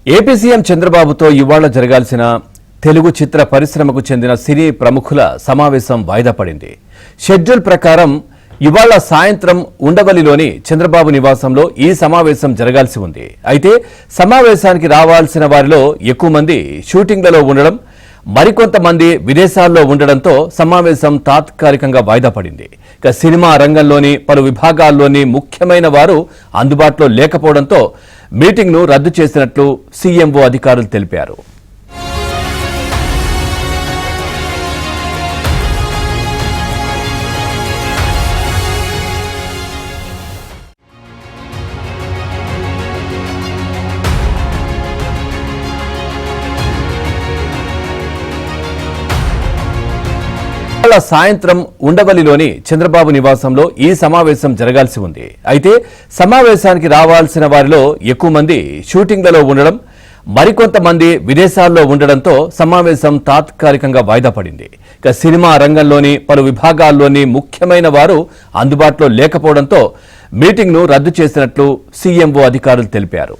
AP CM చంద్రబాబుతో ఇవాళ జరగాల్సిన తెలుగు చిత్ర పరిశ్రమకు చెందిన సినీ ప్రముఖుల సమావేశం వాయిదా పడింది. షెడ్యూల్ ప్రకారం ఇవాళ సాయంత్రం ఉండవల్లిలోని చంద్రబాబు నివాసంలో ఈ సమావేశం జరగాల్సి ఉంది. అయితే సమావేశానికి రావాల్సిన వారిలో ఎక్కువ మంది షూటింగ్లలో ఉండడం, మరికొంతమంది విదేశాల్లో ఉండడంతో సమావేశం తాత్కాలికంగా వాయిదా పడింది. ఇక సినిమా రంగంలోని పలు విభాగాల్లోని ముఖ్యమైన వారు అందుబాటులో లేకపోవడంతో మీటింగ్ను రద్దు చేసినట్లు సీఎంఓ అధికారులు తెలిపారు. సాయంత్రం ఉండవల్లిలోని చంద్రబాబు నివాసంలో ఈ సమావేశం జరగాల్సి ఉంది. అయితే సమావేశానికి రావాల్సిన వారిలో ఎక్కువ మంది షూటింగ్లలో ఉండడం, మరికొంతమంది విదేశాల్లో ఉండడంతో సమావేశం తాత్కాలికంగా వాయిదా పడింది. ఇక సినిమా రంగంలోని పలు విభాగాల్లోని ముఖ్యమైన వారు అందుబాటులో లేకపోవడంతో మీటింగ్ను రద్దు చేసినట్లు సీఎంఓ అధికారులు తెలిపారు.